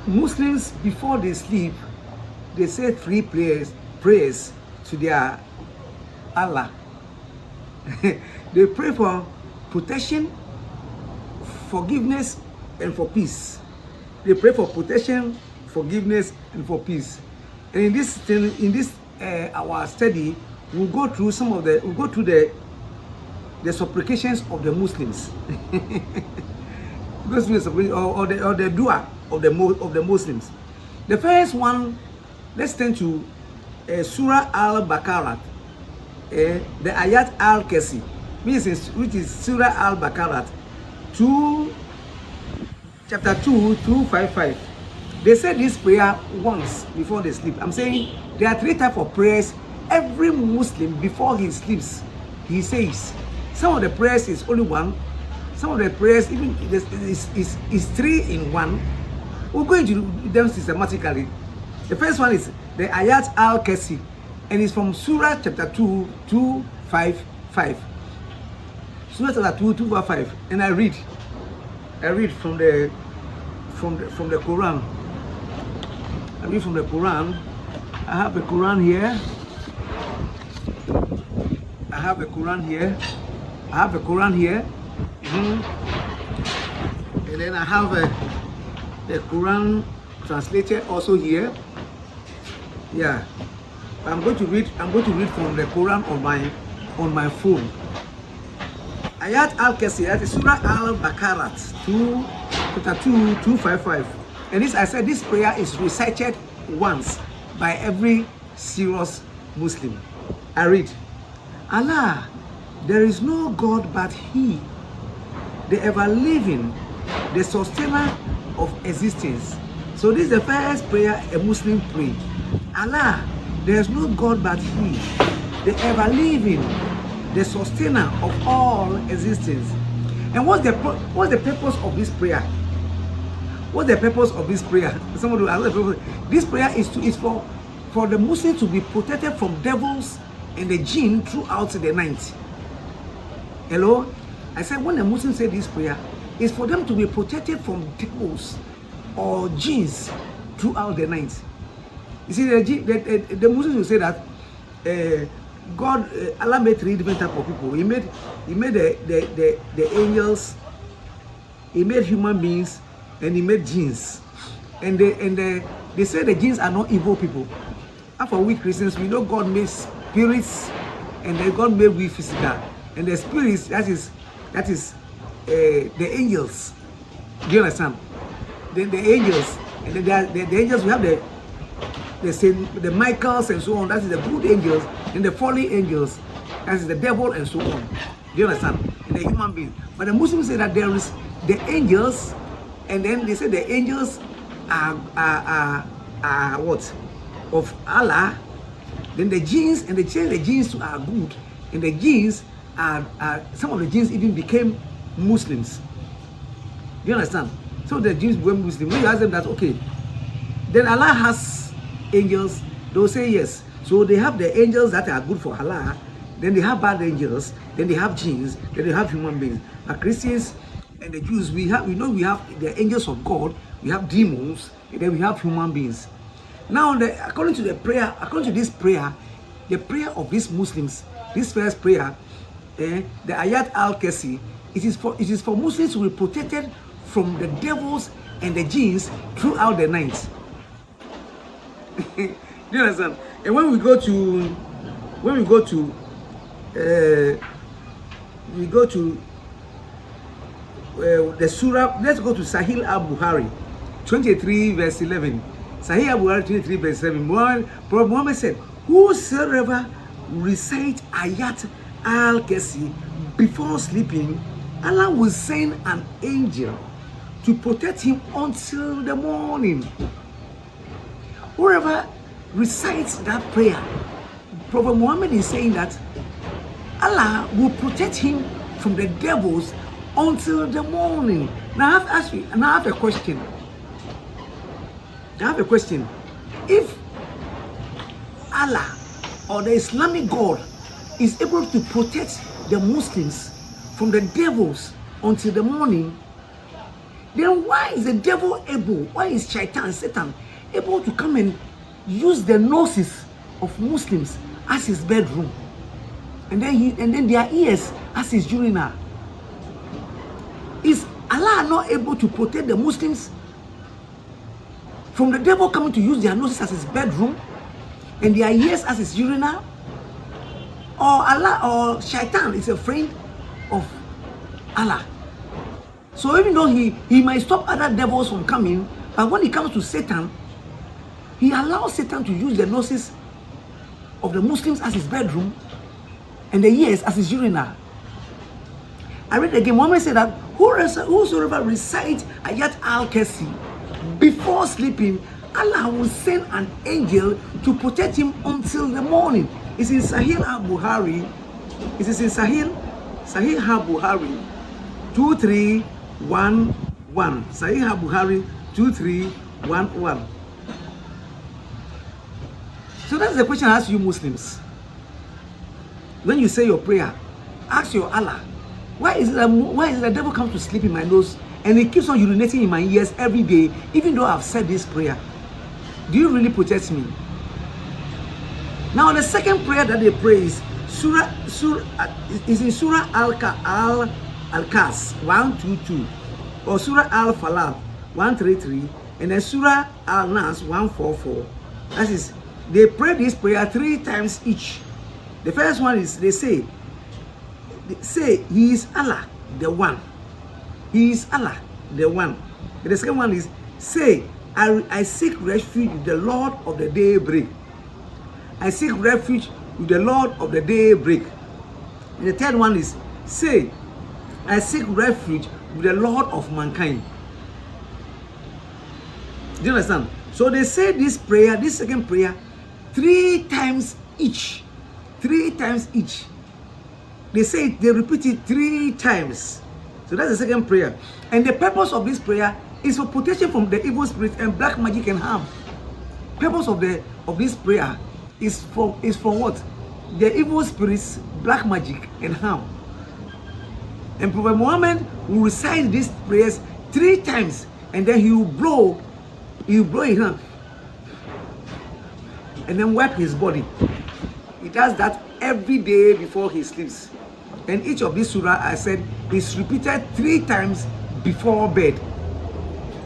Muslims, before they sleep, they say three prayers to their Allah. They pray for protection, forgiveness, and for peace. They pray for protection, forgiveness, and for peace. And in this our study, we'll go through the supplications of the Muslims. Because or the dua of the Muslims. The first one, let's turn to Surah Al-Baqarah, the Ayat Al-Kasi, which is Surah Al-Baqarah, chapter 2, 255. They say this prayer once before they sleep. I'm saying there are three types of prayers. Every Muslim, before he sleeps, he says. Some of the prayers is only one. Some of the prayers even is three in one. We're going to do them systematically. The first one is the Ayat Al-Kasi, and it's from Surah chapter 2, 255. Surah chapter 2, 255. And I read from the Quran. I read from the Quran. I have the Quran here. I have the Quran here. And then I have the Quran translated also here. Yeah. I'm going to read from the Quran on my phone. Ayat Al-Kasi, that is Surah Al-Baqarah, chapter 2, 255. And this, I said, this prayer is recited once by every serious Muslim. I read, Allah, there is no God but He, the ever-living, the sustainer of existence. So this is the first prayer a Muslim prays. Allah, there is no God but He, the ever-living, the sustainer of all existence. And what's the purpose of this prayer? What's the purpose of this prayer? Someone will ask. This prayer is for the Muslims to be protected from devils and the jinn throughout the night. Hello? I said when the Muslims say this prayer, it's for them to be protected from devils or jinns throughout the night. You see, the Muslims will say that God, Allah made three different types of people. He made the angels, He made human beings, and He made jinns. And they say the jinns are not evil people. After we Christians, we know God made spirits, and then God made we physical. And the spirits, that is the angels. Do you understand? The angels, and the angels, we have the Michaels and so on. That is the good angels, and the fallen angels, that is the devil and so on. Do you understand? And the human being. But the Muslims say that there is the angels, and then they say the angels are what? Of Allah. Then the jinns, and they say the jinns are good, and the jinns are some of the jinns even became Muslims. Do you understand? So the jinns were Muslims. When you ask them that, okay, then Allah has angels, they'll say yes. So they have the angels that are good for Allah, then they have bad angels, then they have jinns, then they have human beings. But Christians and the Jews, we know we have the angels of God, we have demons, and then we have human beings. Now, according to this prayer, the prayer of these Muslims, this first prayer, the Ayat Al-Kasi, it is for Muslims to be protected from the devils and the jinns throughout the night. Do you understand? And when we go to the surah, let's go to Sahih al-Bukhari 23 verse 11. Sahih al-Bukhari 23 verse 7. Prophet Muhammad said, whosoever recite Ayat Al-Kasi before sleeping, Allah will send an angel to protect him until the morning. Whoever recites that prayer, Prophet Muhammad is saying that Allah will protect him from the devils until the morning. Now I have a question. If Allah or the Islamic God is able to protect the Muslims from the devils until the morning, then why is the devil able, why is Satan able to come and use the noses of Muslims as his bedroom? And then their ears as his urinal? Is Allah not able to protect the Muslims from the devil coming to use their noses as his bedroom and their ears as his urinal? Or Allah or Shaitan is a friend of Allah? So even though he might stop other devils from coming, but when it comes to Satan, he allows Satan to use the noses of the Muslims as his bedroom and the ears as his urinal. I read again, Muhammad said that whosoever recites Ayat al-Kursi before sleeping, Allah will send an angel to protect him until the morning. It's in Sahih al-Bukhari. It is in Sahih al-Bukhari 2311. Sahih al-Bukhari 2311. So that's the question I ask you Muslims. When you say your prayer, ask your Allah, why is it the devil comes to sleep in my nose and he keeps on urinating in my ears every day, even though I've said this prayer? Do you really protect me? Now the second prayer that they pray is in Surah Al-Kas 122, or Surah Al-Falaq 133, and then Surah Al-Nas 144. That is, they pray this prayer 3 times each. The first one is they say He is Allah, the one. He is Allah, the one. And the second one is say, I seek refuge with the Lord of the daybreak. I seek refuge with the Lord of the daybreak. And the third one is say, I seek refuge with the Lord of mankind. Do you understand? So they say this prayer, this second prayer, 3 times each. 3 times each. They say it, they repeat it 3 times. So that's the second prayer. And the purpose of this prayer is for protection from the evil spirit and black magic and harm. Purpose of this prayer is for what? The evil spirits, black magic and harm. And Prophet Muhammad will recite these prayers 3 times, and then he will blow his hand and then wipe his body. He does that every day before he sleeps. And each of these surah, I said, is repeated 3 times before bed.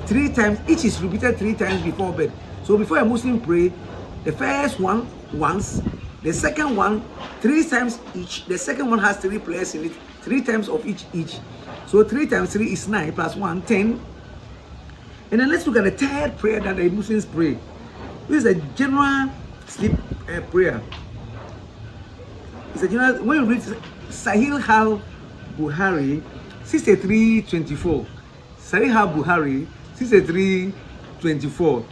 3 times, each is repeated 3 times before bed. So before a Muslim pray, the first one once, the second one 3 times each. The second one has 3 prayers in it, 3 times of each. So 3 times 3 is 9 plus 1, 10. And then let's look at the third prayer that the Muslims pray. This is a general sleep prayer. It's a general, when you read Sahih al-Bukhari 63:24. Sahih al-Bukhari 63:24.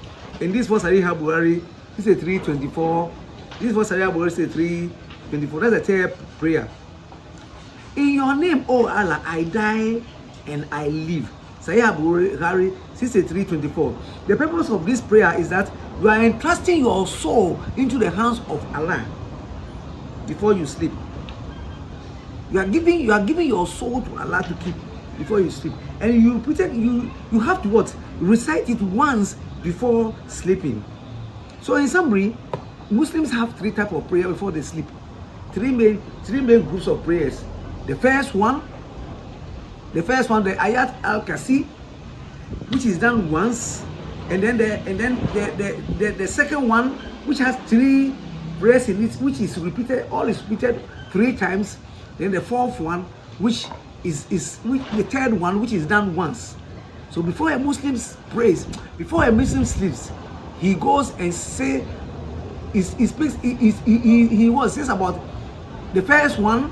And this was Sahih al-Bukhari 63:24. This was Sahih al-Bukhari 63:24. That's the third prayer. In your name, O Allah, I die and I live. Sahih al-Bukhari 63:24. The purpose of this prayer is that you are entrusting your soul into the hands of Allah before you sleep. You are giving your soul to Allah to keep before you sleep. And you have to what? Recite it once before sleeping. So in summary, Muslims have 3 types of prayer before they sleep. 3 main groups of prayers. The first one, the Ayat al-Kursi, which is done once, and then the second one, which has 3 prayers in it, which is repeated, all is repeated 3 times. Then the fourth one, which is the third one, which is done once. So before a Muslim prays, before a Muslim sleeps, he goes and says about the first one.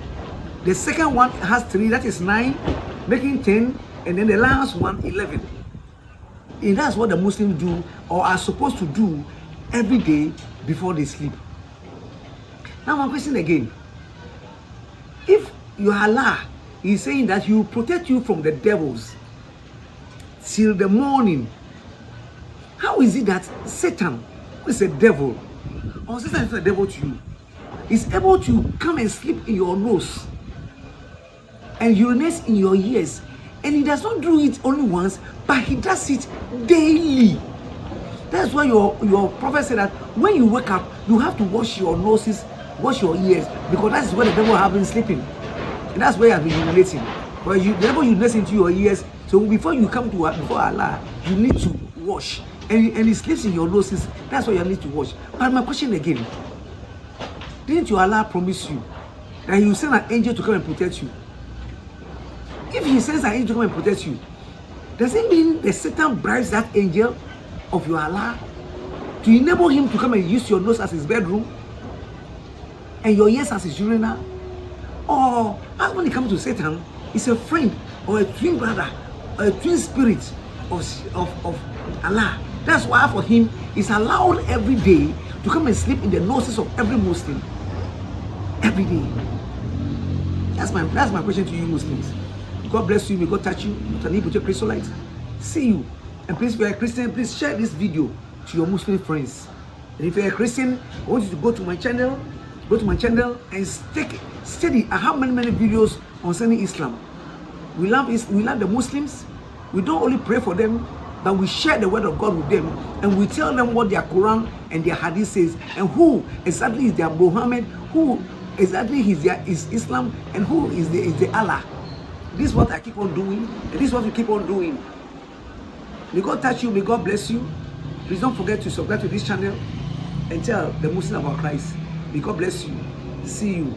The second one has 3, that is 9, making 10, and then the last one 11. And that's what the Muslims do, or are supposed to do, every day before they sleep. Now one question again. If your Allah is saying that He will protect you from the devils till the morning, how is it that Satan, who is a devil, or Satan is a devil to you, is able to come and sleep in your nose and urinates in your ears And he does not do it only once, but he does it daily. That's why your prophet said that when you wake up, you have to wash your noses, wash your ears, because that's where the devil has been sleeping. And that's where he has been urinating. But the devil urinates into your ears. So before you come to before Allah, you need to wash. And he sleeps in your noses. That's why you need to wash. But my question again, didn't your Allah promise you that he will send an angel to come and protect you? If he sends an angel to come and protect you, does it mean that Satan bribes that angel of your Allah to enable him to come and use your nose as his bedroom and your ears as his urinal? Or when it comes to Satan, it's a friend or a twin brother or a twin spirit of Allah. That's why for him, it's allowed every day to come and sleep in the noses of every Muslim. Every day. That's my question to you Muslims. God bless you. May God touch you. Christolite. See you. And please, if you're a Christian, please share this video to your Muslim friends. And if you're a Christian, I want you to go to my channel and study. I have many videos concerning Islam. We love the Muslims. We don't only pray for them, but we share the word of God with them, and we tell them what their Quran and their Hadith says, and who exactly is their Muhammad, who exactly is Islam, and who is the Allah. This is what I keep on doing, and this is what we keep on doing. May God touch you. May God bless you. Please don't forget to subscribe to this channel and tell the Muslim about Christ. May God bless you. See you.